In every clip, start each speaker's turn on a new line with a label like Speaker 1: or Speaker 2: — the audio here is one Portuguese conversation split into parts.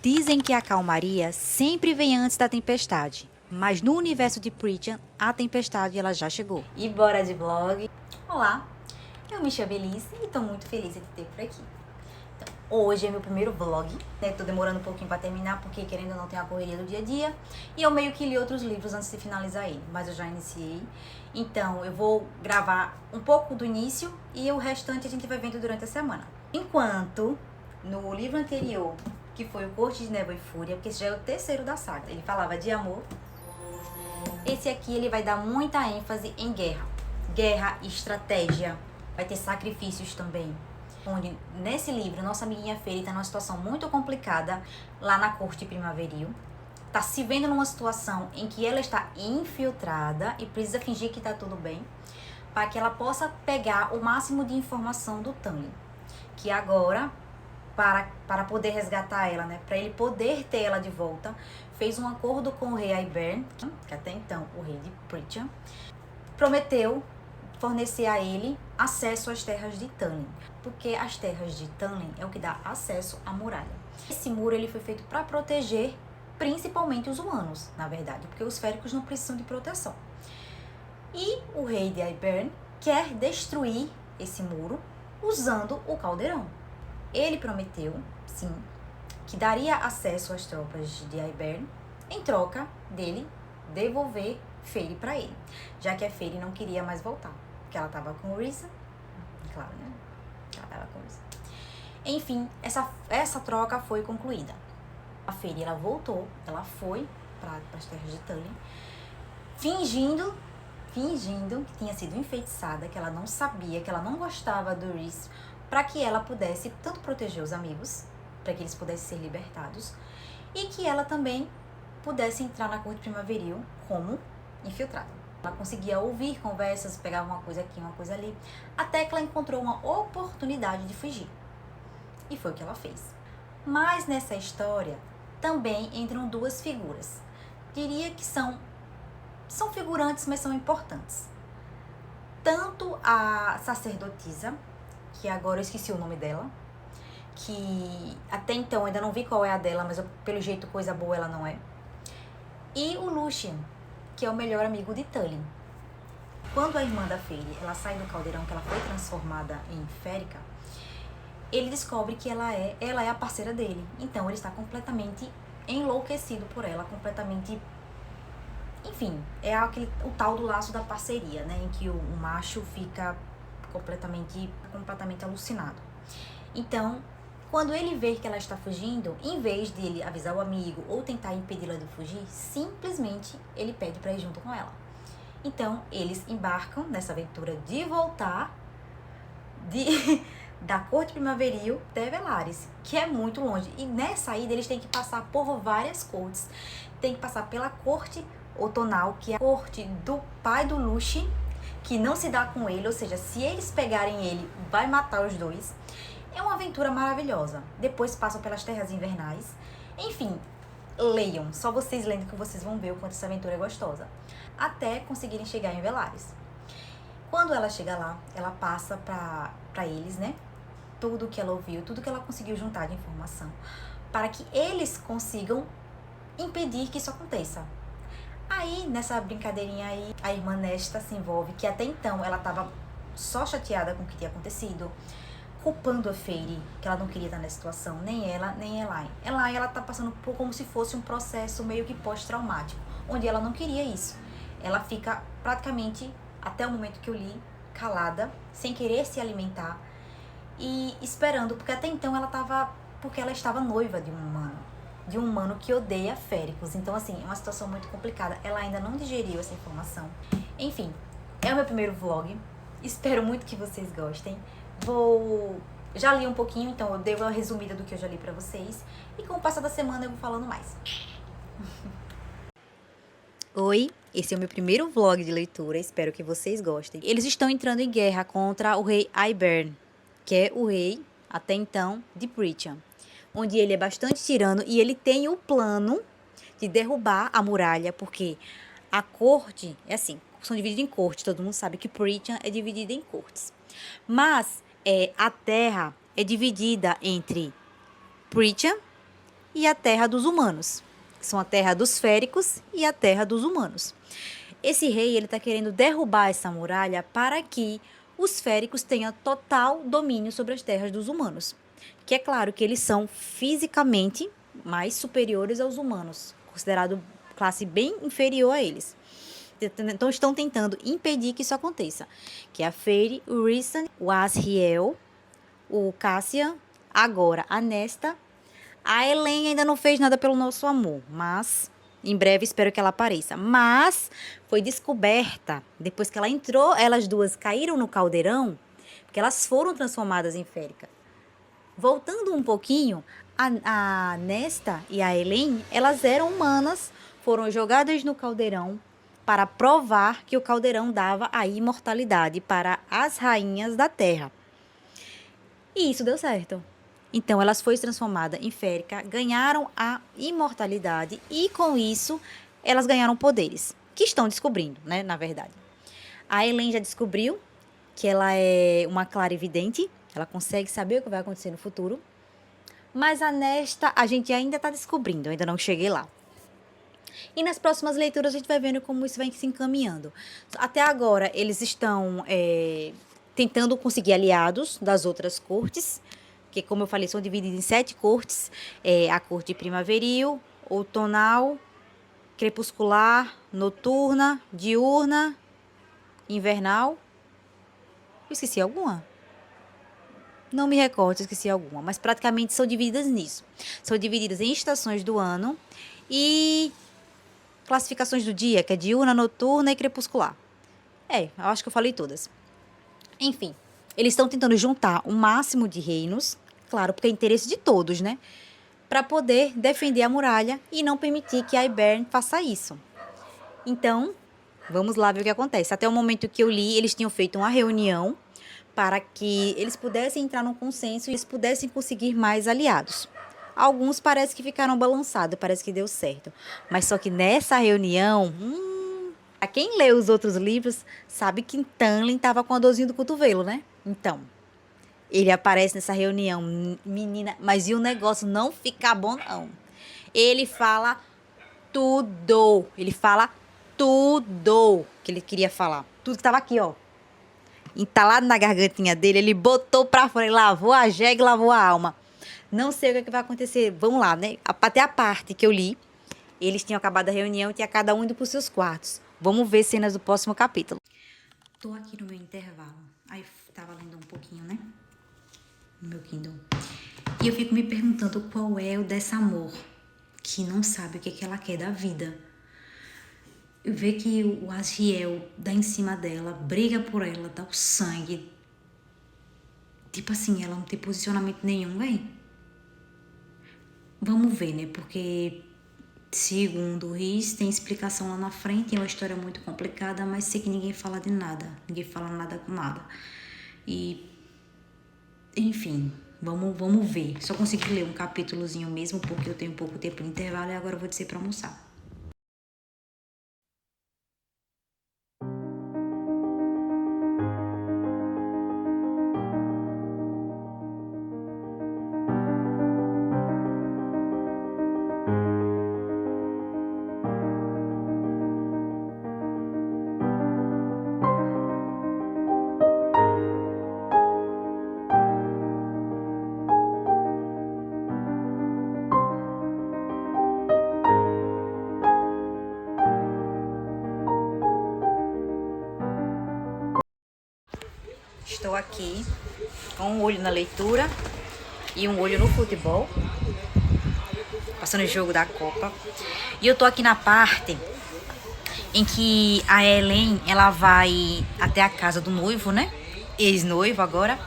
Speaker 1: Dizem que a calmaria sempre vem antes da tempestade, mas no universo de Pritchard, a tempestade ela já chegou.
Speaker 2: E bora de vlog. Olá, eu me chamo Elise e tô muito feliz de te ter por aqui. Então, hoje é meu primeiro vlog, né? Tô demorando um pouquinho pra terminar porque querendo ou não tem a correria do dia a dia. E eu meio que li outros livros antes de finalizar ele, mas eu já iniciei. Então eu vou gravar um pouco do início e o restante a gente vai vendo durante a semana. Enquanto no livro anterior, que foi o Corte de Névoa e Fúria, porque esse já é o terceiro da saga, ele falava de amor. Esse aqui ele vai dar muita ênfase em guerra. Guerra e estratégia. Vai ter sacrifícios também. Onde, nesse livro, nossa amiguinha Fairy tá numa situação muito complicada lá na corte primaveril. Tá se vendo numa situação em que ela está infiltrada e precisa fingir que tá tudo bem, para que ela possa pegar o máximo de informação do Tamlin. Que agora, para poder resgatar ela, né, para ele poder ter ela de volta, fez um acordo com o rei Aibern, que até então o rei de Pritchard, prometeu fornecer a ele acesso às terras de Tamlin, porque as terras de Tamlin é o que dá acesso à muralha. Esse muro ele foi feito para proteger principalmente os humanos, na verdade, porque os féricos não precisam de proteção. E o rei de Aibern quer destruir esse muro usando o caldeirão. Ele prometeu, sim, que daria acesso às tropas de Aibern em troca dele devolver Fairy para ele, já que a Fairy não queria mais voltar, porque ela estava com Orisa, claro, né? Ela estava com Orisa. Enfim, essa troca foi concluída. A Fairy, ela voltou, ela foi para as terras de Tamlin, fingindo que tinha sido enfeitiçada, que ela não sabia, que ela não gostava do Rhys, para que ela pudesse tanto proteger os amigos, para que eles pudessem ser libertados, e que ela também pudesse entrar na corte primaveril como infiltrada. Ela conseguia ouvir conversas, pegava uma coisa aqui, uma coisa ali, até que ela encontrou uma oportunidade de fugir. E foi o que ela fez. Mas nessa história também entram duas figuras. Diria que são figurantes, mas são importantes. Tanto a sacerdotisa, que agora eu esqueci o nome dela, que até então ainda não vi qual é a dela, mas pelo jeito coisa boa ela não é. E o Lucien, que é o melhor amigo de Tully. Quando a irmã da Fairy, ela sai do caldeirão, que ela foi transformada em férica, ele descobre que ela é a parceira dele. Então ele está completamente enlouquecido por ela, completamente... Enfim, é o tal do laço da parceria, né? Em que o macho fica completamente alucinado. Então, quando ele vê que ela está fugindo, em vez de ele avisar o amigo ou tentar impedi-la de fugir, simplesmente ele pede para ir junto com ela. Então, eles embarcam nessa aventura de voltar da corte primaveril até Velaris, que é muito longe. E nessa ida eles têm que passar por várias cortes. Tem que passar pela corte Otonal, que é a corte do pai do Lucien, que não se dá com ele, ou seja, se eles pegarem ele, vai matar os dois. É uma aventura maravilhosa. Depois passam pelas Terras Invernais. Enfim, leiam. Só vocês lendo que vocês vão ver o quanto essa aventura é gostosa. Até conseguirem chegar em Velaris. Quando ela chega lá, ela passa pra eles, né? Tudo que ela ouviu, tudo que ela conseguiu juntar de informação, para que eles consigam impedir que isso aconteça. Aí, nessa brincadeirinha aí, a irmã Nesta se envolve, que até então ela estava só chateada com o que tinha acontecido, culpando a Fairy, que ela não queria estar nessa situação, nem ela, nem Elaine. Elaine, ela tá passando por como se fosse um processo meio que pós-traumático, onde ela não queria isso. Ela fica praticamente, até o momento que eu li, calada, sem querer se alimentar e esperando, porque até então porque ela estava noiva de um humano que odeia féricos. Então, assim, é uma situação muito complicada. Ela ainda não digeriu essa informação. Enfim, é o meu primeiro vlog. Espero muito que vocês gostem. Já li um pouquinho, então eu dei uma resumida do que eu já li pra vocês. E com o passar da semana eu vou falando mais.
Speaker 1: Oi, esse é o meu primeiro vlog de leitura, espero que vocês gostem. Eles estão entrando em guerra contra o rei Aibern, que é o rei, até então, de Pritchard, onde ele é bastante tirano e ele tem o plano de derrubar a muralha, porque a corte, é assim, são divididos em cortes, todo mundo sabe que Pritchard é dividido em cortes. Mas a terra é dividida entre Pritchard e a terra dos humanos. São a terra dos féricos e a terra dos humanos. Esse rei, ele está querendo derrubar essa muralha para que os féricos tenham total domínio sobre as terras dos humanos. Que é claro que eles são fisicamente mais superiores aos humanos, considerado classe bem inferior a eles. Então estão tentando impedir que isso aconteça. Que é a Feyre, o Rhysand, o Azriel, o Cassian, agora a Nesta. A Helen ainda não fez nada pelo nosso amor, mas em breve espero que ela apareça. Mas foi descoberta, depois que ela entrou, elas duas caíram no caldeirão, porque elas foram transformadas em férica. Voltando um pouquinho, a Nesta e a Helen, elas eram humanas, foram jogadas no caldeirão para provar que o caldeirão dava a imortalidade para as rainhas da Terra. E isso deu certo. Então, elas foram transformadas em férica, ganharam a imortalidade e, com isso, elas ganharam poderes, que estão descobrindo, né, na verdade. A Helen já descobriu que ela é uma clarividente, ela consegue saber o que vai acontecer no futuro. Mas a Nesta, a gente ainda está descobrindo, eu ainda não cheguei lá. E nas próximas leituras a gente vai vendo como isso vai se encaminhando. Até agora, eles estão tentando conseguir aliados das outras cortes, que, como eu falei, são divididas em 7 cortes. A corte primaveril, outonal, crepuscular, noturna, diurna, invernal. Eu esqueci alguma? Não me recordo, esqueci alguma, mas praticamente são divididas nisso. São divididas em estações do ano e classificações do dia, que é diurna, noturna e crepuscular. Eu acho que eu falei todas. Enfim, eles estão tentando juntar o máximo de reinos, claro, porque é interesse de todos, né? Para poder defender a muralha e não permitir que a Hybern faça isso. Então, vamos lá ver o que acontece. Até o momento que eu li, eles tinham feito uma reunião para que eles pudessem entrar num consenso e eles pudessem conseguir mais aliados. Alguns parece que ficaram balançados, parece que deu certo. Mas só que nessa reunião, a quem lê os outros livros sabe que Tamlin estava com a dorzinha do cotovelo, né? Então, ele aparece nessa reunião, menina, mas e o negócio não fica bom, não. Ele fala tudo, que ele queria falar. Tudo que estava aqui, ó, entalado na gargantinha dele, ele botou pra fora, ele lavou a jegue, lavou a alma. Não sei o que vai acontecer, vamos lá, né? Até a parte que eu li, eles tinham acabado a reunião e tinha cada um indo pros seus quartos. Vamos ver cenas do próximo capítulo. Tô aqui no meu intervalo, aí tava lendo um pouquinho, né? No meu Kindle. E eu fico me perguntando qual é o dessa amor, que não sabe o que ela quer da vida. Eu vejo que o Azriel dá em cima dela, briga por ela, dá o sangue. Tipo assim, ela não tem posicionamento nenhum, véi. Vamos ver, né? Porque, segundo o Rhys, tem explicação lá na frente. É uma história muito complicada, mas sei que ninguém fala de nada. Ninguém fala nada com nada. E, enfim, vamos ver. Só consegui ler um capítulozinho mesmo, porque eu tenho pouco tempo de intervalo e agora eu vou descer pra almoçar. Estou aqui com um olho na leitura e um olho no futebol, passando o jogo da Copa. E eu tô aqui na parte em que a Helen, ela vai até a casa do noivo, né? Ex-noivo agora,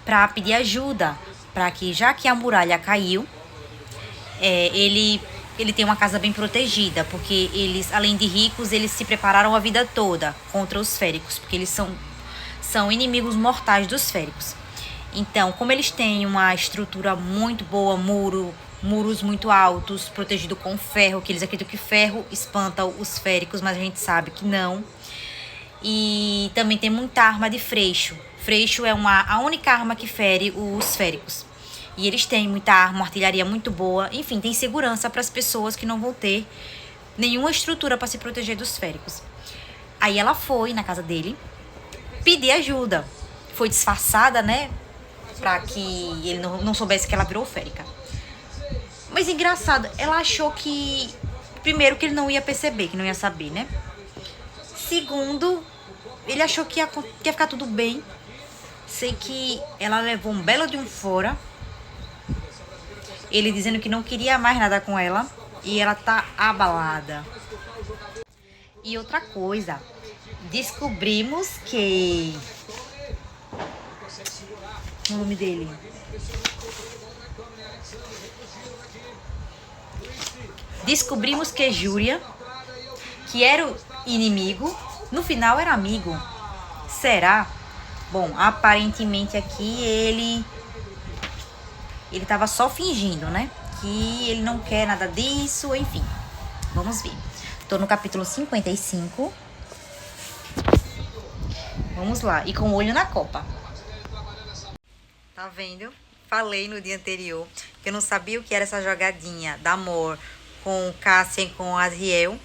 Speaker 1: pra pedir ajuda, para que, já que a muralha caiu, ele tem uma casa bem protegida, porque eles, além de ricos, eles se prepararam a vida toda contra os féricos, porque eles são inimigos mortais dos féricos. Então, como eles têm uma estrutura muito boa, muros muito altos, protegido com ferro, que eles acreditam que ferro espanta os féricos, mas a gente sabe que não. E também tem muita arma de freixo. Freixo é a única arma que fere os féricos. E eles têm muita arma, uma artilharia muito boa. Enfim, tem segurança para as pessoas que não vão ter nenhuma estrutura para se proteger dos féricos. Aí ela foi na casa dele pedir ajuda. Foi disfarçada, né? Pra que ele não soubesse que ela virou férica. Mas engraçado, ela achou que... Primeiro, que ele não ia perceber, que não ia saber, né? Segundo, ele achou que ia ficar tudo bem. Sei que ela levou um belo de um fora. Ele dizendo que não queria mais nada com ela. E ela tá abalada. E outra coisa, descobrimos que... O nome dele? Descobrimos que Júlia, que era o inimigo, no final era amigo. Será? Bom, aparentemente aqui ele tava só fingindo, né? Que ele não quer nada disso, enfim. Vamos ver. Tô no capítulo 55. Vamos lá. E com o olho na copa. Tá vendo? Falei no dia anterior que eu não sabia o que era essa jogadinha da Amor com Cássia e com Asriel.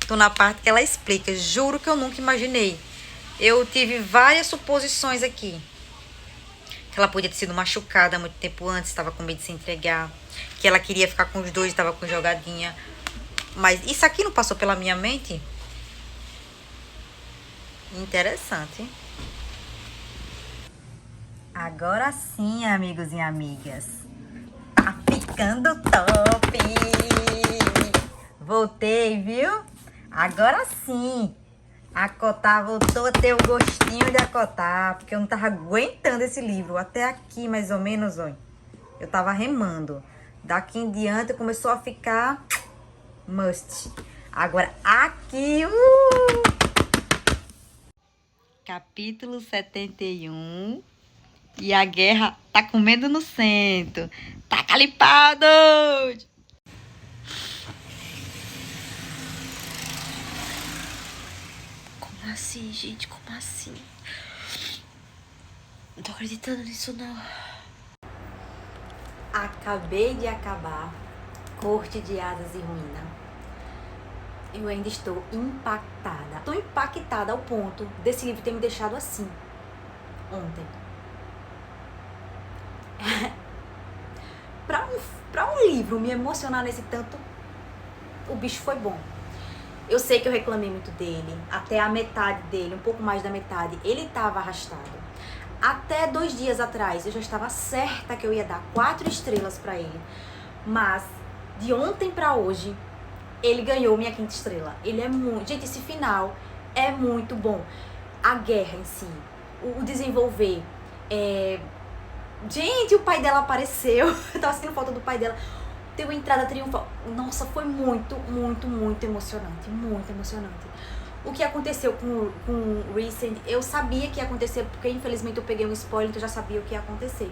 Speaker 1: Tô na parte que ela explica. Juro que eu nunca imaginei. Eu tive várias suposições aqui. Que ela podia ter sido machucada muito tempo antes, estava com medo de se entregar. Que ela queria ficar com os dois, estava com jogadinha. Mas isso aqui não passou pela minha mente? Interessante. Agora sim, amigos e amigas. Tá ficando top! Voltei, viu? Agora sim. A Cotar voltou a ter o gostinho de acotar, porque eu não tava aguentando esse livro. Até aqui, mais ou menos, ó. Eu tava remando. Daqui em diante começou a ficar must. Agora aqui, Capítulo 71. E a guerra tá comendo no centro. Tá calipado! Como assim, gente? Como assim? Não tô acreditando nisso, não.
Speaker 2: Acabei de acabar Corte de Hadas e Ruína. Eu ainda estou impactada. Estou impactada ao ponto desse livro ter me deixado assim ontem. Pra um livro me emocionar nesse tanto, o bicho foi bom. Eu sei que eu reclamei muito dele, até a metade dele, um pouco mais da metade, ele estava arrastado. Até 2 dias atrás, eu já estava certa que eu ia dar 4 estrelas pra ele. Mas, de ontem pra hoje, ele ganhou minha 5ª estrela. Ele é muito... Gente, esse final é muito bom. A guerra em si, o desenvolver... Gente, o pai dela apareceu. Eu tava sentindo falta do pai dela. Deu uma entrada triunfal. Nossa, foi muito, muito, muito emocionante. Muito emocionante. O que aconteceu com o Recent, eu sabia que ia acontecer, porque infelizmente eu peguei um spoiler, então eu já sabia o que ia acontecer.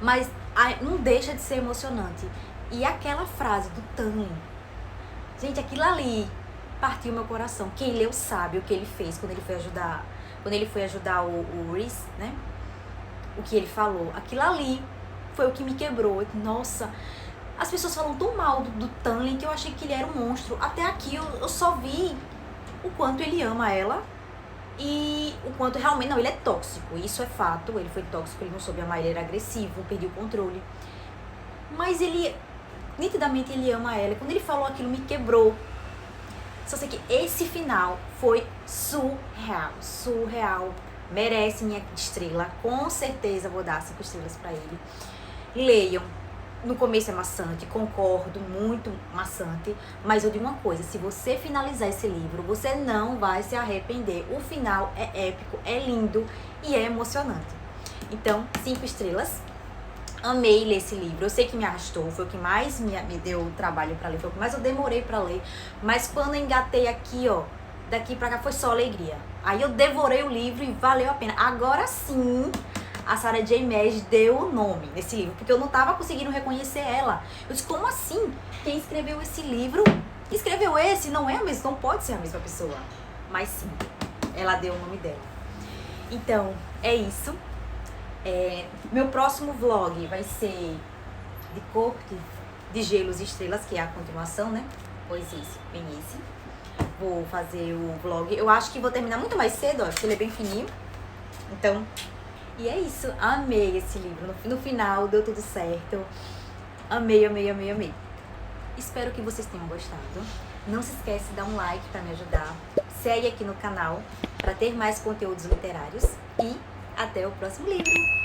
Speaker 2: Mas não deixa de ser emocionante. E aquela frase do Tanlin, gente, aquilo ali partiu meu coração. Quem leu sabe o que ele fez quando ele foi ajudar o Reese, né? O que ele falou. Aquilo ali foi o que me quebrou. Nossa, as pessoas falam tão mal do Tanlin que eu achei que ele era um monstro. Até aqui eu só vi o quanto ele ama ela e o quanto realmente... Não, ele é tóxico, isso é fato. Ele foi tóxico, ele não soube amar, ele era agressivo, perdeu o controle. Mas ele, nitidamente ele ama ela. E quando ele falou aquilo, me quebrou. Só sei que esse final foi surreal, surreal. Merece minha estrela, com certeza vou dar 5 estrelas pra ele. Leiam. No começo é maçante, concordo, muito maçante, mas eu digo uma coisa, se você finalizar esse livro, você não vai se arrepender. O final é épico, é lindo e é emocionante. Então, 5 estrelas. Amei ler esse livro, eu sei que me arrastou, foi o que mais me deu trabalho pra ler, foi o que mais eu demorei pra ler, mas quando eu engatei aqui, ó, daqui pra cá foi só alegria. Aí eu devorei o livro e valeu a pena. Agora sim, a Sarah J. Maas deu o nome nesse livro, porque eu não tava conseguindo reconhecer ela. Eu disse, como assim? Quem escreveu esse livro, escreveu esse, não é a mesma, não pode ser a mesma pessoa. Mas sim, ela deu o nome dela. Então, é isso. Meu próximo vlog vai ser de Corte de Gelos e Estrelas, que é a continuação, né? Pois esse, bem esse. Vou fazer o vlog. Eu acho que vou terminar muito mais cedo, ó, porque ele é bem fininho. Então, e é isso. Amei esse livro. No final deu tudo certo. Amei, amei, amei, amei. Espero que vocês tenham gostado. Não se esquece de dar um like para me ajudar. Segue aqui no canal para ter mais conteúdos literários. E até o próximo livro.